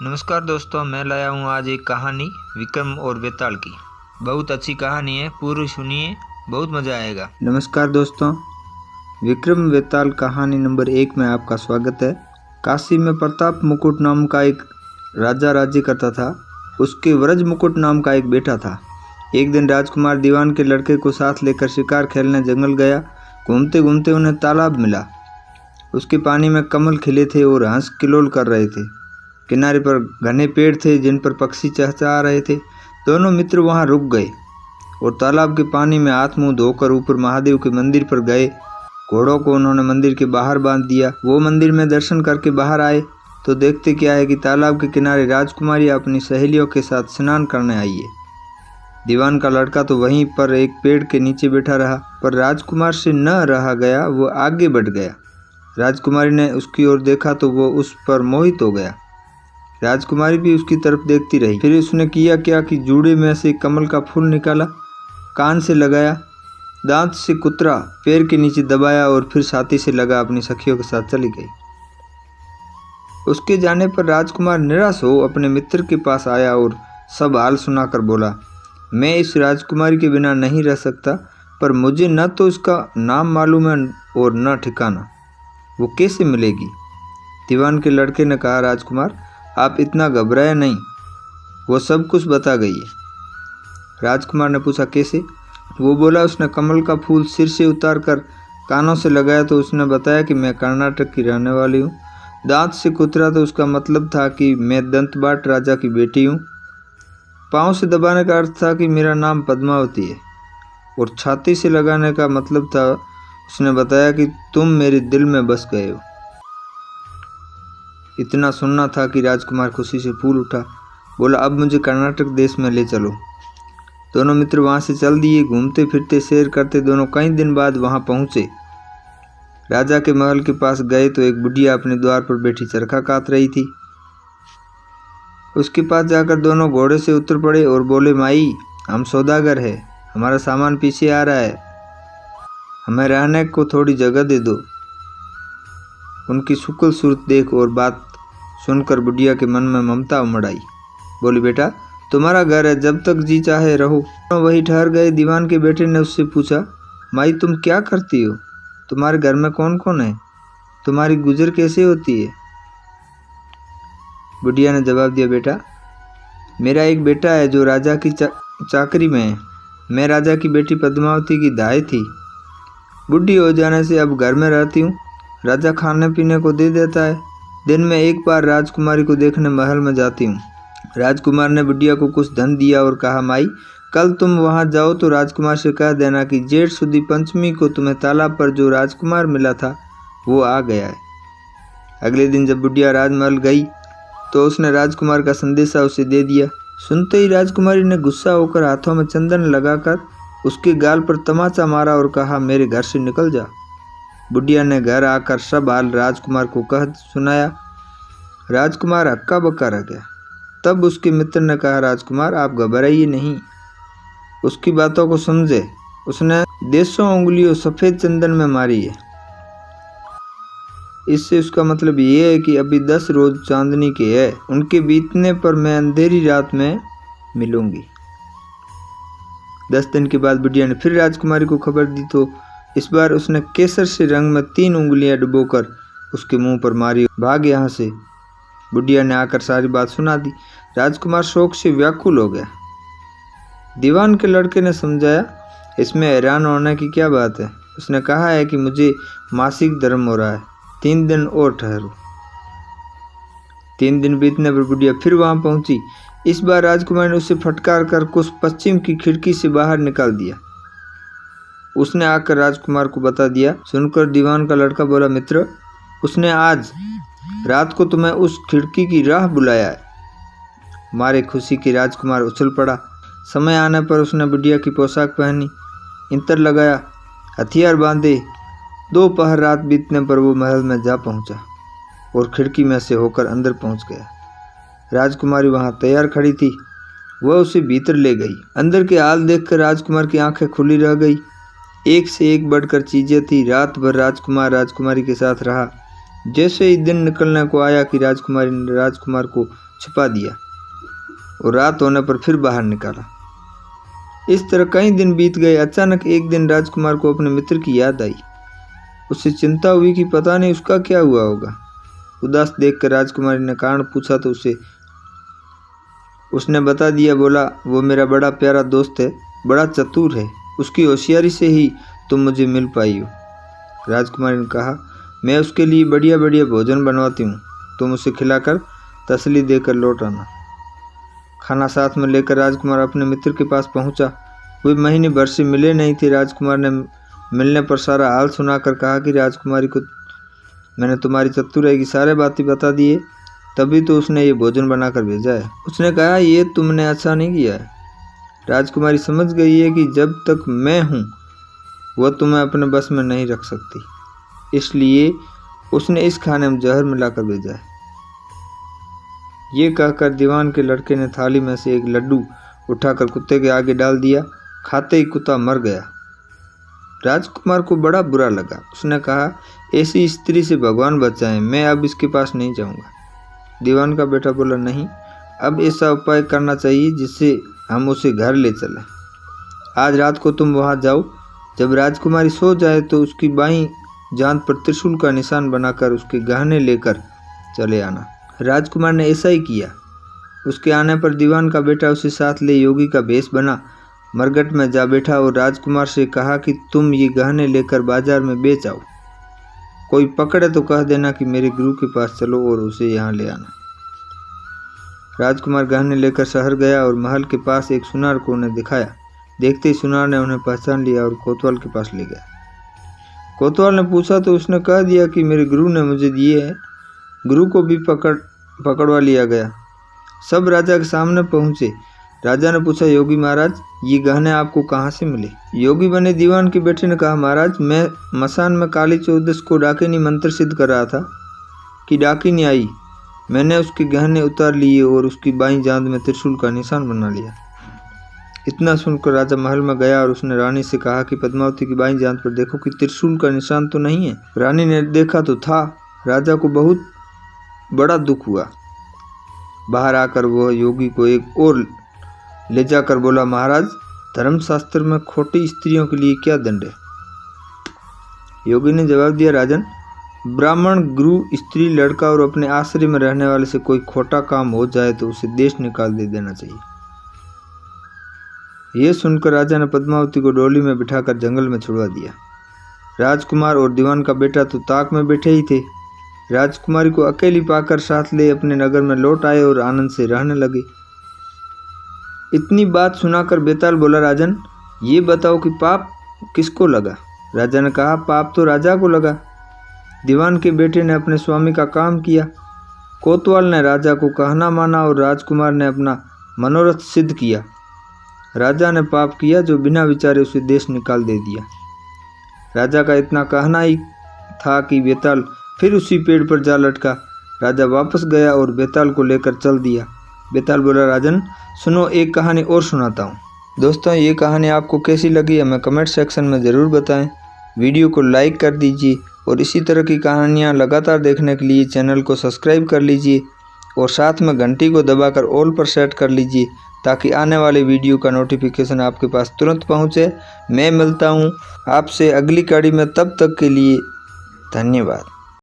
नमस्कार दोस्तों, मैं लाया हूँ आज एक कहानी विक्रम और बेताल की। बहुत अच्छी कहानी है, पूरी सुनिए, बहुत मज़ा आएगा। नमस्कार दोस्तों, विक्रम बेताल कहानी नंबर 1 में आपका स्वागत है। काशी में प्रताप मुकुट नाम का एक राजा राज्य करता था। उसके व्रज मुकुट नाम का एक बेटा था। एक दिन राजकुमार दीवान के लड़के को साथ लेकर शिकार खेलने जंगल गया। घूमते घूमते उन्हें तालाब मिला। उसके पानी में कमल खिले थे और हंस किलोल कर रहे थे। किनारे पर घने पेड़ थे जिन पर पक्षी चहचहा रहे थे। दोनों मित्र वहां रुक गए और तालाब के पानी में हाथ मुंह धोकर ऊपर महादेव के मंदिर पर गए। घोड़ों को उन्होंने मंदिर के बाहर बांध दिया। वो मंदिर में दर्शन करके बाहर आए तो देखते क्या है कि तालाब के किनारे राजकुमारी अपनी सहेलियों के साथ स्नान करने आई है। दीवान का लड़का तो वहीं पर एक पेड़ के नीचे बैठा रहा, पर राजकुमार से न रहा गया। वो आगे बढ़ गया। राजकुमारी ने उसकी ओर देखा तो वो उस पर मोहित हो गया। राजकुमारी भी उसकी तरफ देखती रही। फिर उसने किया क्या कि जूड़े में से कमल का फूल निकाला, कान से लगाया, दांत से कुतरा, पैर के नीचे दबाया और फिर छाती से लगा अपनी सखियों के साथ चली गई। उसके जाने पर राजकुमार निराश हो अपने मित्र के पास आया और सब हाल सुनाकर बोला, मैं इस राजकुमारी के बिना नहीं रह सकता, पर मुझे न तो उसका नाम मालूम है और न ठिकाना। वो कैसे मिलेगी? दीवान के लड़के ने कहा, राजकुमार आप इतना घबराए नहीं, वो सब कुछ बता गई है। राजकुमार ने पूछा, कैसे? वो बोला, उसने कमल का फूल सिर से उतार कर कानों से लगाया तो उसने बताया कि मैं कर्नाटक की रहने वाली हूँ। दांत से कुतरा तो उसका मतलब था कि मैं दंतबाट राजा की बेटी हूँ। पाँव से दबाने का अर्थ था कि मेरा नाम पद्मावती है। और छाती से लगाने का मतलब था, उसने बताया कि तुम मेरे दिल में बस गए हो। इतना सुनना था कि राजकुमार खुशी से फूल उठा। बोला, अब मुझे कर्नाटक देश में ले चलो। दोनों मित्र वहां से चल दिए। घूमते फिरते सैर करते दोनों कई दिन बाद वहां पहुंचे। राजा के महल के पास गए तो एक बुढ़िया अपने द्वार पर बैठी चरखा काट रही थी। उसके पास जाकर दोनों घोड़े से उतर पड़े और बोले, माई हम सौदागर है, हमारा सामान पीछे आ रहा है, हमें रहने को थोड़ी जगह दे दो। उनकी शुक्ल सूरत देख और बात सुनकर बुढ़िया के मन में ममता उमड़ आई। बोली, बेटा तुम्हारा घर है, जब तक जी चाहे रहो। वही ठहर गए। दीवान के बेटे ने उससे पूछा, माई तुम क्या करती हो? तुम्हारे घर में कौन कौन है? तुम्हारी गुजर कैसे होती है? बुढ़िया ने जवाब दिया, बेटा मेरा एक बेटा है जो राजा की चाकरी में है। मैं राजा की बेटी पद्मावती की दाई थी। बुढ़ी हो जाने से अब घर में रहती हूँ। राजा खाने पीने को दे देता है। दिन में एक बार राजकुमारी को देखने महल में जाती हूँ। राजकुमार ने बुढ़िया को कुछ धन दिया और कहा, माई कल तुम वहाँ जाओ तो राजकुमार से कह देना कि जेठ सुदी पंचमी को तुम्हें तालाब पर जो राजकुमार मिला था वो आ गया है। अगले दिन जब बुढ़िया राजमहल गई तो उसने राजकुमार का संदेशा उसे दे दिया। सुनते ही राजकुमारी ने गुस्सा होकर हाथों में चंदन लगाकर उसके गाल पर तमाचा मारा और कहा, मेरे घर से निकल जा। बुढ़िया ने घर आकर सब हाल राजकुमार को कह सुनाया। राजकुमार हक्का बक्का रह गया। तब उसके मित्र ने कहा, राजकुमार आप घबराइए नहीं, उसकी बातों को समझे। उसने देशों उंगलियों सफ़ेद चंदन में मारी है। इससे उसका मतलब ये है कि अभी 10 रोज चांदनी के है, उनके बीतने पर मैं अंधेरी रात में मिलूंगी। 10 दिन के बाद बुढ़िया ने फिर राजकुमारी को खबर दी तो इस बार उसने केसर से रंग में 3 उंगलियां डुबोकर उसके मुंह पर मारी। भाग यहाँ से। बुढ़िया ने आकर सारी बात सुना दी। राजकुमार शोक से व्याकुल हो गया। दीवान के लड़के ने समझाया, इसमें हैरान होने की क्या बात है? उसने कहा है कि मुझे मासिक धर्म हो रहा है, 3 दिन और ठहरो। 3 दिन बीतने पर बुढ़िया फिर वहां पहुंची। इस बार राजकुमार ने उसे फटकार कर कुछ पश्चिम की खिड़की से बाहर निकाल दिया। उसने आकर राजकुमार को बता दिया। सुनकर दीवान का लड़का बोला, मित्र उसने आज रात को तुम्हें उस खिड़की की राह बुलाया है। मारे खुशी की राजकुमार उछल पड़ा। समय आने पर उसने बुढ़िया की पोशाक पहनी, इत्र लगाया, हथियार बांधे। 2 पहर रात बीतने पर वो महल में जा पहुंचा और खिड़की में से होकर अंदर पहुंच गया। राजकुमारी वहां तैयार खड़ी थी। वह उसे भीतर ले गई। अंदर के हाल देखकर राजकुमार की आंखें खुली रह गई। एक से एक बढ़कर चीजें थी। रात भर राजकुमार राजकुमारी के साथ रहा। जैसे ही दिन निकलने को आया कि राजकुमारी ने राजकुमार को छुपा दिया और रात होने पर फिर बाहर निकाला। इस तरह कई दिन बीत गए। अचानक एक दिन राजकुमार को अपने मित्र की याद आई। उसे चिंता हुई कि पता नहीं उसका क्या हुआ होगा। उदास देखकर राजकुमारी ने कारण पूछा तो उसने बता दिया। बोला, वो मेरा बड़ा प्यारा दोस्त है, बड़ा चतुर है, उसकी होशियारी से ही तुम मुझे मिल पाई हो। राजकुमारी ने कहा, मैं उसके लिए बढ़िया बढ़िया भोजन बनवाती हूँ, तुम उसे खिलाकर तसल्ली देकर लौट आना। खाना साथ में लेकर राजकुमार अपने मित्र के पास पहुंचा। वे महीने भर से मिले नहीं थे। राजकुमार ने मिलने पर सारा हाल सुनाकर कहा कि राजकुमारी को मैंने तुम्हारी चतुराई की सारे बातें बता दिए, तभी तो उसने ये भोजन बनाकर भेजा है। उसने कहा, ये तुमने अच्छा नहीं किया है। राजकुमारी समझ गई है कि जब तक मैं हूँ वह तुम्हें अपने बस में नहीं रख सकती, इसलिए उसने इस खाने में जहर मिलाकर भेजा है। ये कहकर दीवान के लड़के ने थाली में से एक लड्डू उठाकर कुत्ते के आगे डाल दिया। खाते ही कुत्ता मर गया। राजकुमार को बड़ा बुरा लगा। उसने कहा, ऐसी स्त्री से भगवान बचाए, मैं अब इसके पास नहीं जाऊंगा। दीवान का बेटा बोला, नहीं, अब ऐसा उपाय करना चाहिए जिससे हम उसे घर ले चलें। आज रात को तुम वहां जाओ, जब राजकुमारी सो जाए तो उसकी बाईं जांघ पर त्रिशूल का निशान बनाकर उसके गहने लेकर चले आना। राजकुमार ने ऐसा ही किया। उसके आने पर दीवान का बेटा उसे साथ ले योगी का भेष बना मरघट में जा बैठा और राजकुमार से कहा कि तुम ये गहने लेकर बाजार में बेच आओ। कोई पकड़े तो कह देना कि मेरे गुरु के पास चलो और उसे यहाँ ले आना। राजकुमार गहने लेकर शहर गया और महल के पास एक सुनार को उन्हें दिखाया। देखते ही सुनार ने उन्हें पहचान लिया और कोतवाल के पास ले गया। कोतवाल ने पूछा तो उसने कह दिया कि मेरे गुरु ने मुझे दिए हैं। गुरु को भी पकड़वा लिया गया। सब राजा के सामने पहुंचे। राजा ने पूछा, योगी महाराज, ये गहने आपको कहाँ से मिले? योगी बने दीवान के बेटे ने कहा, महाराज, मैं मसान में काली चौदस को डाकिनी मंत्र सिद्ध कर रहा था कि डाकिनी आई। मैंने उसके गहने उतार लिए और उसकी बाईं जांघ में त्रिशूल का निशान बना लिया। इतना सुनकर राजा महल में गया और उसने रानी से कहा कि पद्मावती की बाईं जांघ पर देखो कि त्रिशूल का निशान तो नहीं है। रानी ने देखा तो था। राजा को बहुत बड़ा दुख हुआ। बाहर आकर वह योगी को एक और ले जाकर बोला, महाराज, धर्मशास्त्र में खोटी स्त्रियों के लिए क्या दंड है? योगी ने जवाब दिया, राजन, ब्राह्मण, गुरु, स्त्री, लड़का और अपने आश्रय में रहने वाले से कोई खोटा काम हो जाए तो उसे देश निकाल दे देना चाहिए। यह सुनकर राजा ने पद्मावती को डोली में बिठाकर जंगल में छुड़वा दिया। राजकुमार और दीवान का बेटा तो ताक में बैठे ही थे। राजकुमारी को अकेली पाकर साथ ले अपने नगर में लौट आए और आनंद से रहने लगे। इतनी बात सुनाकर बेताल बोला, राजन, ये बताओ कि पाप किसको लगा? राजा ने कहा, पाप तो राजा को लगा। दीवान के बेटे ने अपने स्वामी का काम किया, कोतवाल ने राजा को कहना माना और राजकुमार ने अपना मनोरथ सिद्ध किया। राजा ने पाप किया जो बिना विचारे उसे देश निकाल दे दिया। राजा का इतना कहना ही था कि बेताल फिर उसी पेड़ पर जा लटका। राजा वापस गया और बेताल को लेकर चल दिया। बेताल बोला, राजन, सुनो, एक कहानी और सुनाता हूँ। दोस्तों, ये कहानी आपको कैसी लगी हमें कमेंट सेक्शन में ज़रूर बताएं। वीडियो को लाइक कर दीजिए और इसी तरह की कहानियाँ लगातार देखने के लिए चैनल को सब्सक्राइब कर लीजिए और साथ में घंटी को दबाकर ऑल पर सेट कर लीजिए ताकि आने वाले वीडियो का नोटिफिकेशन आपके पास तुरंत पहुँचे। मैं मिलता हूँ आपसे अगली कड़ी में, तब तक के लिए धन्यवाद।